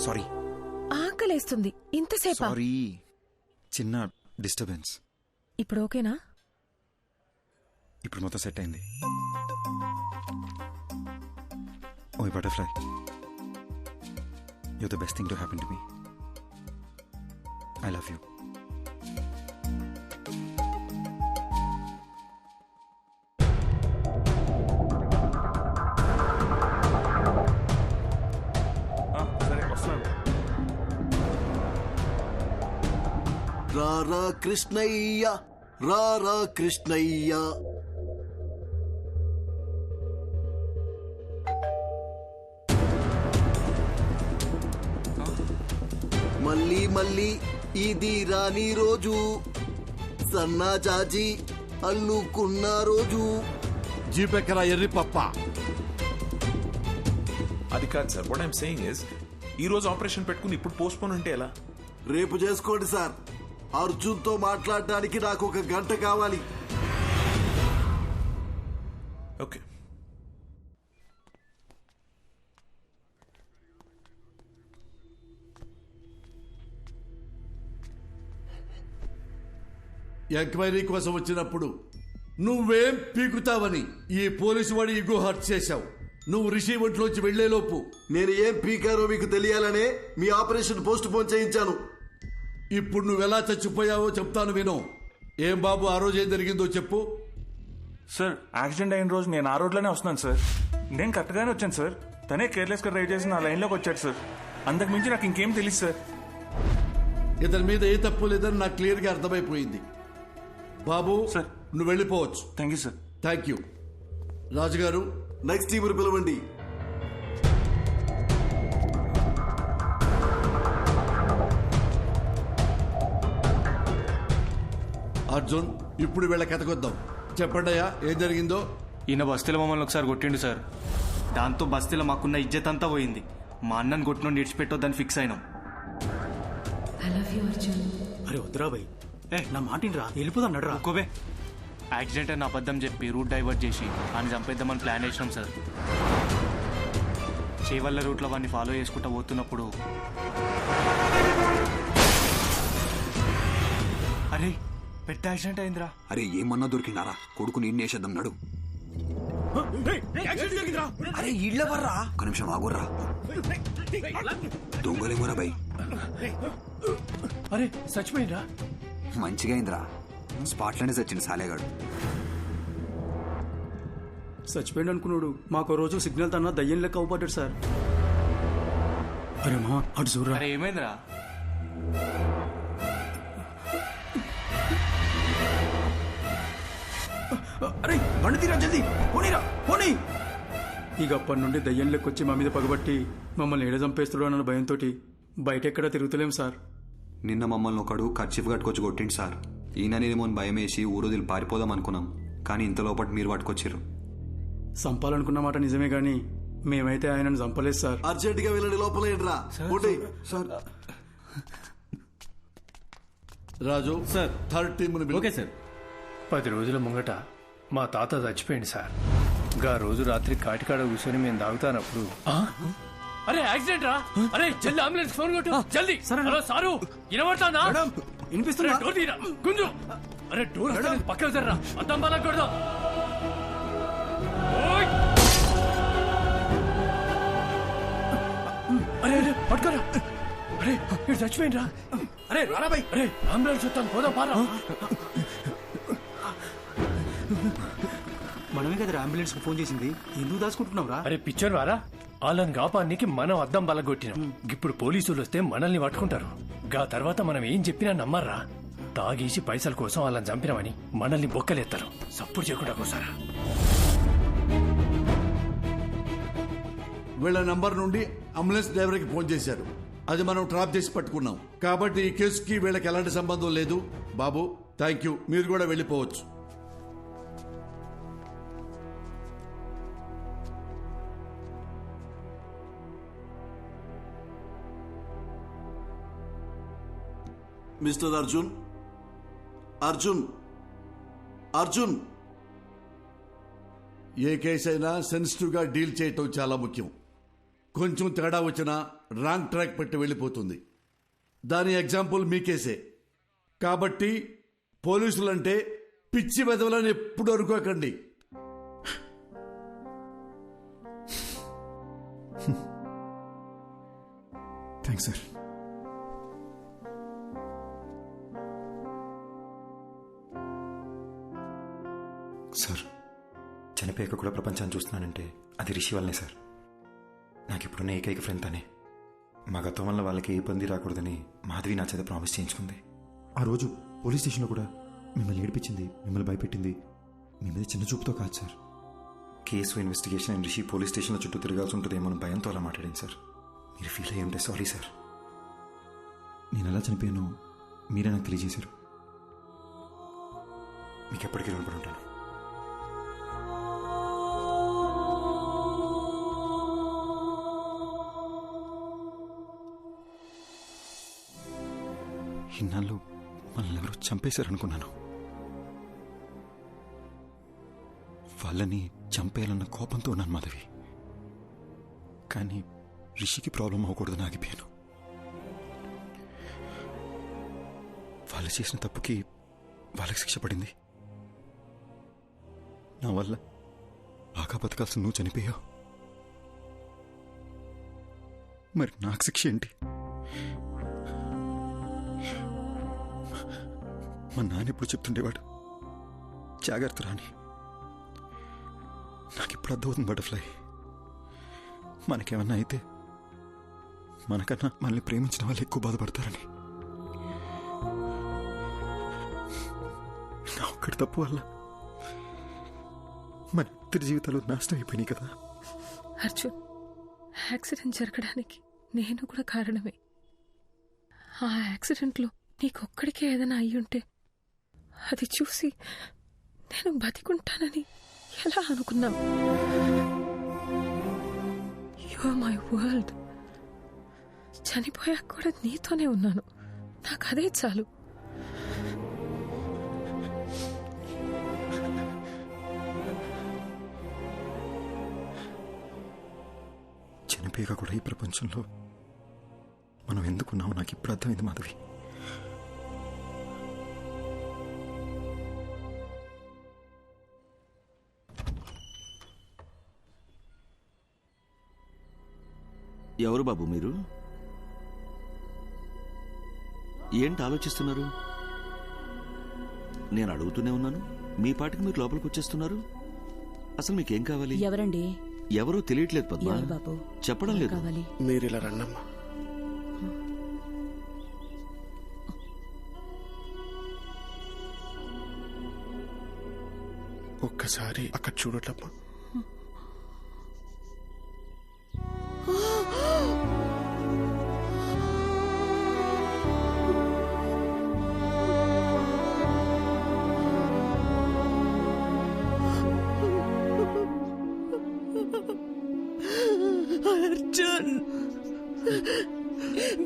Sorry. ఆకలేస్తుంది. ఇంతసేపా? Sorry, చిన్న disturbance. ఇప్పుడు ఓకేనా? ఇప్పుడు మొత్తం సెట్ అయింది. ఓయ్ butterfly, you're the best thing to happen to me. I love you. రారా కృష్ణయ్య, రారా కృష్ణయ్య. మళ్ళీ మళ్ళీ ఇది రాని రోజు, సన్నా జాజి అల్లుకున్న రోజు. జీపెక్కరా ఎర్రి పప్ప. అది కాదు sir, what I'm saying is ఈ రోజు ఆపరేషన్ పెట్టుకుని ఇప్పుడు పోస్ట్ పోన్ అంటే ఎలా? రేపు చేసుకోండి సార్. అర్జున్ తో మాట్లాడడానికి నాకు 1 గంట కావాలి. ఓకే. ఎంక్వైరీ కోసం వచ్చినప్పుడు నువ్వేం పీకుతావని ఈ పోలీసు వాడి ఇగో హర్ట్ చేశావు. నువ్వు రిషి ఒంట్లోంచి వెళ్లేలోపు నేను ఏం పీకారో మీకు తెలియాలనే మీ ఆపరేషన్ పోస్ట్ పోన్ చేయించాను. ఇప్పుడు నువ్వెలా చచ్చిపోయావో చెప్తాను విను. ఏం బాబు, ఆ రోజు ఏం జరిగిందో చెప్పు. సార్, యాక్సిడెంట్ అయిన రోజు నేను ఆ రోడ్లోనే వస్తున్నాను సార్. నేను కరెక్ట్గానే వచ్చాను సార్. తనే కేర్లెస్గా డ్రైవ్ చేసి నా లైన్లోకి వచ్చాడు సార్. అంతకు మించి నాకు ఇంకేం తెలియదు సార్. ఇతని మీద ఏ తప్పు లేదని నాకు క్లియర్గా అర్థమైపోయింది. బాబు సార్, నువ్వు వెళ్ళిపోవచ్చు. Thank you sir. Thank you. రాజుగారు, నెక్స్ట్ టీం పిలవండి. అర్జున్, ఇప్పుడు వీళ్ళ కథకొద్దాం. చెప్పండియా ఏం జరిగిందో. ఈయన బస్తీలో మమ్మల్ని ఒకసారి కొట్టిండు సార్. దాంతో బస్తీలో మాకున్న ఇజ్జత్ అంతా పోయింది. మా అన్నను కొట్టిన నిడిచిపెట్టొద్దని ఫిక్స్ అయినాం. అరే వద్దురా భయ్, నా మాటిని రా, వెళ్ళిపోదాం నడరా. ఒక్కోవే యాక్సిడెంట్ అని అబద్ధం చెప్పి రూట్ డైవర్ట్ చేసి ఆయన చంపేద్దామని ప్లాన్ వేసినాం సార్. చేవల్ల రూట్లో వాడిని ఫాలో చేసుకుంటూ పోతున్నప్పుడు అరే పెద్ద యాక్సిడెంట్ అయిందిరా. అరే ఏమన్నా దొరికిందారా? కొడుకు నిన్నేసేద్దాం నడు. అరే ఇళ్ళెవర్రా? ఒక నిమిషం ఆగుర్రా. దొంగలేమోరా భయ్. అరే చచ్చిపోయిందా? మంచిగా అయిందిరా. స్పాట్లోనే చచ్చింది సాలేగాడు. చచ్చిపోయింది అనుకున్నాడు. మాకు రోజు సిగ్నల్ తన దయ్యం లెక్క అవుపడ్డాడు సార్. అరే మా అటు చూడరా. అరే ఏమైందిరా? అరే బండి తీరా, జల్దీ పోనీరా, పోనీ. ఇక అప్పటి నుండి దయ్యం లెక్కొచ్చి మా మీద పగబట్టి మమ్మల్ని ఏడ చంపేస్తాడు అన్న భయంతో బయట ఎక్కడా తిరుగుతలేం సార్. నిన్న మమ్మల్ని ఒకడు ఖర్చీఫ్ కట్టుకొచ్చి కొట్టిండు సార్. ఈయన నేనేమో భయం వేసి ఊరోదిలు పారిపోదాం అనుకున్నాం. కానీ ఇంత లోపల మీరు పట్టుకొచ్చారు. చంపాలనుకున్న మాట నిజమే గాని మేమైతే ఆయనను చంపలేదు సార్. అర్జెంట్ గా వెళ్ళండి, లోపల ఏంట్రా. Sir Raju sir, third team. Okay sir. 10 రోజుల ముంగట మా తాత చచ్చిపోయింది సార్. గా రోజు రాత్రి కాటికాడ కూర్చొని మేము తాగుతానప్పుడు అరే యాక్సిడెంట్ రా. అరే జల్ది అంబులెన్స్ ఫోన్ కొట్టు జల్ది. హలో సారు, వినబడతానా? వినిపిస్తున్నా. డోర్ తీరా గుంజు. అరే డోర్ పక్కకు జర్రా, అద్దం బాగా కొడదాం. అరే అరే పట్టుకోరా. అరే ఇక్కడ చచ్చిపోయింది రా. అరే రారా బాయ్. అరే అంబులెన్స్ వస్తాను, పోదాం పారా. మనమే కదా అంబులెన్స్ కు ఫోన్ చేసింది, ఎందుకు దాచుకుంటున్నావు రా? అరే పిచ్చర్ వారా, వాళ్ళని కాపానికి మనం అద్దం బలగొట్టినాం. ఇప్పుడు పోలీసులు వస్తే మనల్ని పట్టుకుంటారు. గా తర్వాత మనం ఏం చెప్పినా నమ్మర్రా. తాగేసి పైసల కోసం వాళ్ళని చంపినామని మనల్ని బొక్కలేస్తారు. సప్పుడు చేయకుండా కోసారా. వీళ్ళ నంబర్ నుండి అంబులెన్స్ డ్రైవర్ కి ఫోన్ చేశారు. అది మనం ట్రాప్ చేసి పట్టుకున్నాం. కాబట్టి ఈ కేసుకి వీళ్ళకి ఎలాంటి సంబంధం లేదు. బాబు థ్యాంక్ యూ, మీరు కూడా వెళ్ళిపోవచ్చు. మిస్టర్ అర్జున్, అర్జున్, అర్జున్. ఏ కేసు అయినా సెన్సిటివ్ గా డీల్ చేయటం చాలా ముఖ్యం. కొంచెం తేడా వచ్చినా రాంగ్ ట్రాక్ పెట్టి వెళ్ళిపోతుంది. దాని ఎగ్జాంపుల్ మీ కేసే. కాబట్టి పోలీసులంటే పిచ్చి వెదవలని ఎప్పుడు అనుకోకండి. Thanks sir. సార్, చనిపోయాక కూడా ప్రపంచాన్ని చూస్తున్నానంటే అది రిషి వల్లనే సార్. నాకు ఇప్పుడున్న ఏకైక ఫ్రెండ్ తనే. మా గతం వల్ల వాళ్ళకి ఏ ఇబ్బంది రాకూడదని మాధవి నా చేత ప్రామిస్ చేయించుకుంది. ఆ రోజు పోలీస్ స్టేషన్లో కూడా మిమ్మల్ని ఏడిపించింది, మిమ్మల్ని భయపెట్టింది మీ మీద చిన్న చూపుతో కాదు sir. Case investigation and Rishi police స్టేషన్లో చుట్టూ తిరగాల్సి ఉంటుందేమో అని భయంతో అలా మాట్లాడింది సార్. మీరు ఫీల్ అయ్యి ఉంటే సారీ సార్. నేను ఎలా చనిపోయానో మీరే నాకు తెలియజేశారు. మీకు ఎప్పటికీ రుణపడి ఉంటాను. ఇన్నాళ్ళు మనల్ని ఎవరో చంపేశారనుకున్నాను. వాళ్ళని చంపేయాలన్న కోపంతో ఉన్నాను మాధవి. కానీ రిషికి ప్రాబ్లం అవ్వకూడదని ఆగిపోయాను. వాళ్ళు చేసిన తప్పుకి వాళ్ళకి శిక్ష పడింది. నా వల్ల బాగా బతకాల్సి నువ్వు చనిపోయావు. మరి నాకు శిక్ష ఏంటి? మా నాన్న ఎప్పుడు చెప్తుండేవాడు, జాగ్రత్త రాని. నాకిప్పుడు అర్థమవుతుంది బటర్ఫ్లై. మనకేమన్నా అయితే మనకన్నా మనల్ని ప్రేమించిన వాళ్ళు ఎక్కువ బాధపడతారని. నా ఒక్కడి తప్పు వల్ల మన ఇద్దరి జీవితాలు నాశనం అయిపోయినాయి కదా. అర్జున్, యాక్సిడెంట్ జరగడానికి నేను కూడా కారణమే. ఆ యాక్సిడెంట్లో నీకొక్కడికే ఏదైనా అయ్యుంటే అది చూసి నేను బతికుంటానని ఎలా అనుకున్నావు? You are my world. చనిపోయాక కూడా నీతోనే ఉన్నాను. నాకు అదే చాలు. చనిపోయాక కూడా ఈ ప్రపంచంలో మనం ఎందుకున్నామో నాకు ఇప్పుడు అర్థమైంది మాధవి. ఎవరు బాబు మీరు? ఏంటి ఆలోచిస్తున్నారు? నేను అడుగుతూనే ఉన్నాను, మీ పాటికి మీరు లోపలికి వచ్చేస్తున్నారు. అసలు మీకేం కావాలి? ఎవరండి? ఎవరో తెలియట్లేదు పద్మ. ఎవరు బాబు? చెప్పడం లేదు. మీరు ఇలా రండమ్మా. ఒక్కసారి అక్కడ చూడటమ్మా. అర్జున్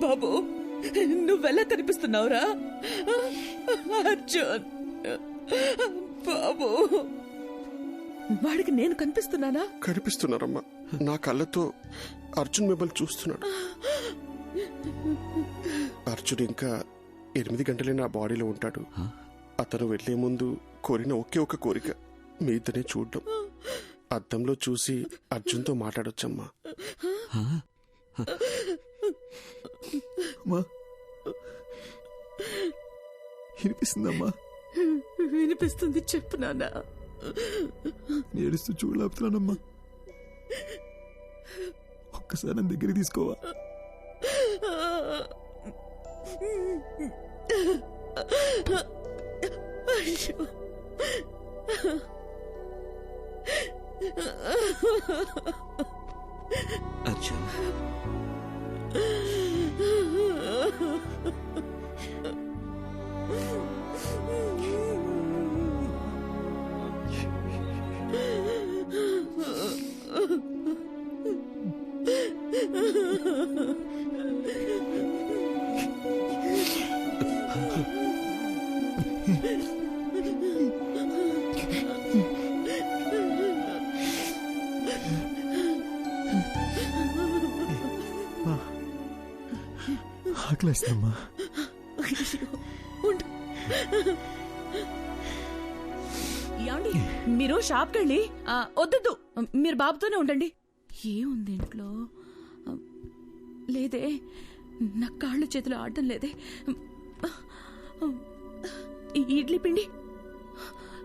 బాబు, నువ్వెలా కనిపిస్తున్నావురా? అర్జున్ బాబు, వాడికి నేను కనిపిస్తున్నానా? కనిపిస్తున్నారమ్మా. నా కళ్ళతో అర్జున్ మిమ్మల్ని చూస్తున్నాడు. అర్జున్ ఇంకా 8 గంటలే నా బాడీలో ఉంటాడు. అతను వెళ్లే ముందు కోరిన ఒకే ఒక కోరిక మీ ఇద్దరిని చూడడం. అద్దంలో చూసి అర్జున్తో మాట్లాడొచ్చమ్మా. వినిపిస్తుందమ్మా? వినిపిస్తుంది, చెప్పు నాన్న. ఏడుస్తూ చూడలేపుతున్నానమ్మా. ఒక్కసారి నా దగ్గరికి తీసుకోవా? అయ్యో, అర్జున్, ఆకలేస్తుందమ్మా. అయ్యో, ఉండు. ఏమండి, మీరు షాప్కి వెళ్ళి వద్దు, మీరు బాబుతోనే ఉండండి. ఏముంది ఇంట్లో? లేదే, నా కాళ్ళు చేతులు ఆడటం లేదే. ఇడ్లీ పిండి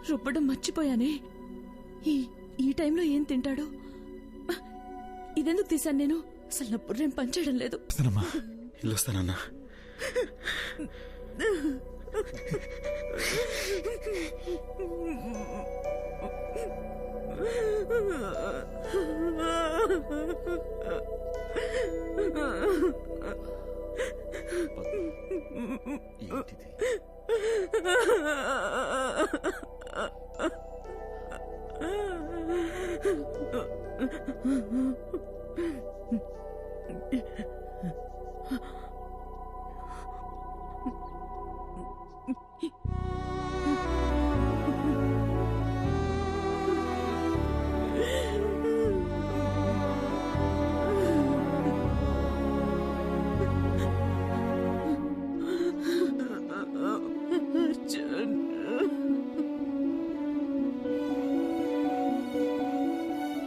రుబ్బడం మర్చిపోయానే. ఈ టైంలో ఏం తింటాడు? ఇదెందుకు తీశాను నేను? అసలు నా బుర్రేం పనిచేయడం లేదు. వెళ్ళొస్తానన్నా.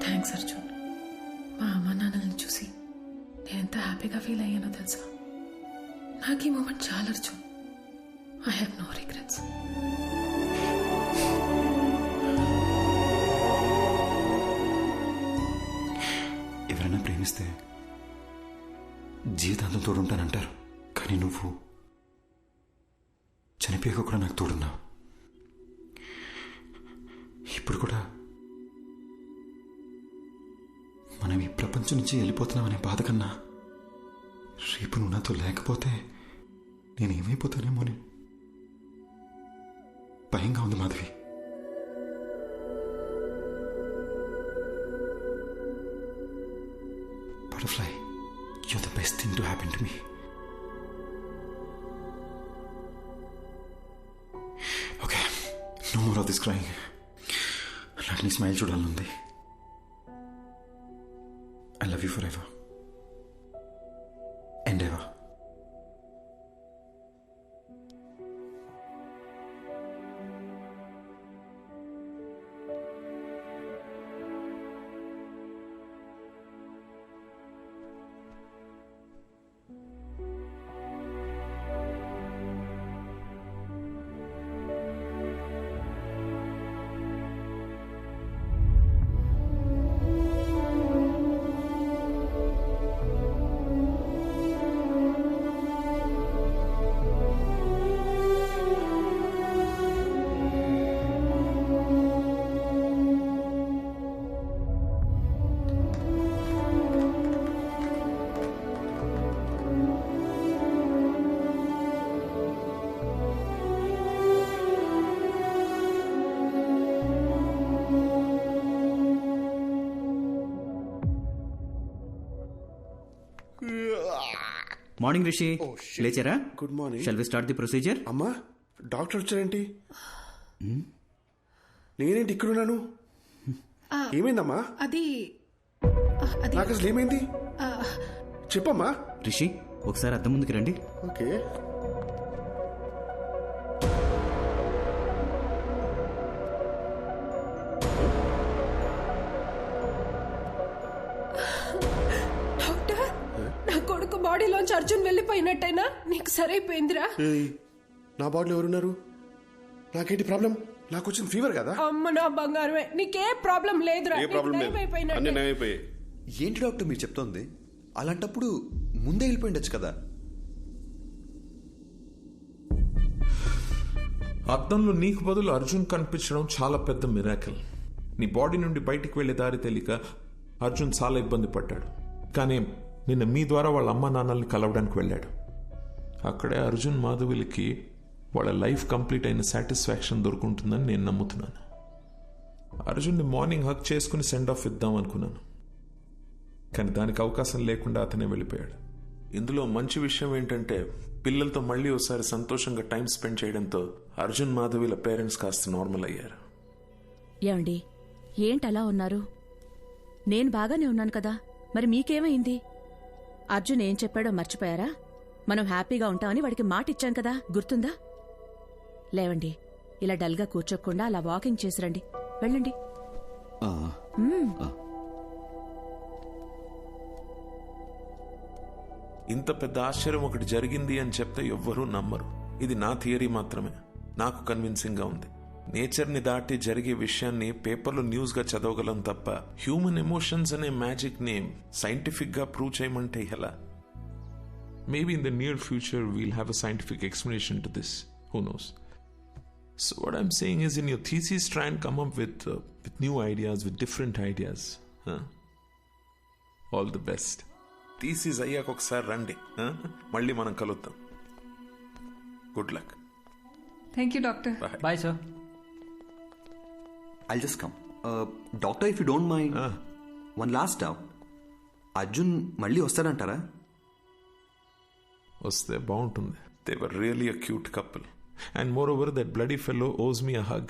థ్యాంక్స్ అర్జున్. మా అమ్మ నాన్నల్ని చూసి నేను ఎంత హ్యాపీగా ఫీల్ అయ్యానో తెలుసా? నాకు ఈ మూమెంట్ చాలా Arjun. I have no regrets. ఎవరైనా ప్రేమిస్తే జీవితాంతం తోడుంటానంటారు, కానీ నువ్వు చనిపోయాక కూడా నాకు తోడున్నావు. ఇప్పుడు కూడా మనం ఈ ప్రపంచం నుంచి వెళ్ళిపోతున్నామనే బాధ కన్నా రేపు నువ్వు నాతో లేకపోతే నేనేమైపోతానేమో అని భయంగా ఉంది Madhavi. Butterfly, you're the best thing to happen to me. Okay, no more of this crying. నాకు నీ స్మైల్ చూడాలనుంది. I love you forever and ever. Morning Rishi, లేచారా? Good morning. Shall we start the procedure? అమ్మా, డాక్టర్ వచ్చారేంటి? నేనేంటి ఇక్కడున్నాను? ఏమైందమ్మా? అది నాకు అసలు ఏమైంది చెప్పమ్మా. రిషి, ఒకసారి అద్దం ముందుకు రండి. ఓకే. బాడీలోంచి అర్జున్ వెళ్ళిపోయినట్టయినా నీకు సరైపోయిందిరా. నా బాడీలో ఎవరున్నారు? నాకేంటి ప్రాబ్లం? నాకు వచ్చిన ఫీవర్ కదా. అమ్మ నా బంగారమే, నీకే ప్రాబ్లం లేదురా. ఏంటి డాక్టర్ మీరు చెప్తోంది? అలాంటప్పుడు ముందే వెళ్ళిపోయిండొచ్చు కదా. అద్దంలో నీకు బదులు అర్జున్ కనిపించడం చాలా పెద్ద మిరాకిల్. నీ బాడీ నుండి బయటికి వెళ్లే దారి తెలియక అర్జున్ చాలా ఇబ్బంది పడ్డాడు. కానీ నిన్న మీ ద్వారా వాళ్ళ అమ్మ నాన్నల్ని కలవడానికి వెళ్ళాడు. అక్కడే అర్జున్ మాధవిలకి వాళ్ళ లైఫ్ కంప్లీట్ అయిన సాటిస్ఫాక్షన్ దొరుకుంటుందని నేను నమ్ముతున్నాను. అర్జున్ని మార్నింగ్ హక్ చేసుకుని సెండ్ ఆఫ్ ఇద్దాం అనుకున్నాను, కానీ దానికి అవకాశం లేకుండా అతనే వెళ్ళిపోయాడు. ఇందులో మంచి విషయం ఏంటంటే పిల్లలతో మళ్ళీ ఒకసారి సంతోషంగా టైం స్పెండ్ చేయడంతో అర్జున్ మాధవిల పేరెంట్స్ కాస్త నార్మల్ అయ్యారు. ఏమండి, ఏంటలా ఉన్నారు? నేను బాగానే ఉన్నాను కదా, మరి మీకేమైంది? అర్జున్ ఏం చెప్పాడో మర్చిపోయారా? మనం హ్యాపీగా ఉంటామని వాడికి మాట ఇచ్చాం కదా, గుర్తుందా? లేవండి, ఇలా డల్గా కూర్చోకుండా అలా వాకింగ్ చేసిరండి. వెళ్ళండి. ఇంత పెద్ద ఆశ్చర్యం ఒకటి జరిగింది అని చెప్తే ఎవ్వరూ నమ్మరు. ఇది నా థియరీ మాత్రమే, నాకు కన్విన్సింగ్ గా ఉంది. నేచర్ని దాటి జరిగే విషయాన్ని పేపర్లో న్యూస్గా చదవగలం తప్ప హ్యూమన్ ఎమోషన్స్ అనే మ్యాజిక్ నేమ్ సైంటిఫిక్ గా ప్రూవ్ చేయమంటే ఎలా? Maybe in the near future we'll have a scientific explanation to this. Who knows? So what I'm saying is, in your thesis, try and come up with new ideas, with different ideas. Huh? All the best. Thesis అయ్యాక ఒకసారి రండి, మళ్ళీ మనం కలుద్దాం. Good luck. Thank you, doctor. Bye, sir. I'll just come. Doctor, if you don't mind, one last doubt. Arjun మళ్ళీ వస్తాడంటారా? వస్తే బాగుంటుంది. They were really a cute couple. And moreover, that bloody fellow owes me a hug.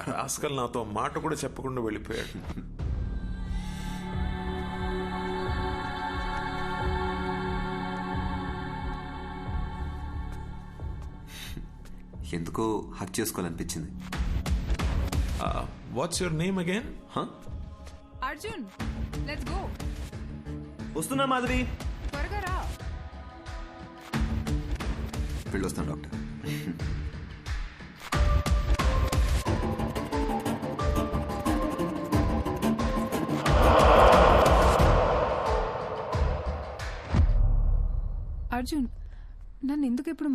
Rascal నాతో మాట కూడా చెప్పకుండా వెళ్ళిపోయాడు. ఎందుకో hug చేసుకోవాలనిపించింది. What's your name again? Arjun, let's go. వస్తున్నా మాధవి. త్వరగా రా. వెళ్ళొస్తాను డాక్టర్. అర్జున్, నన్ను ఎందుకు ఎప్పుడు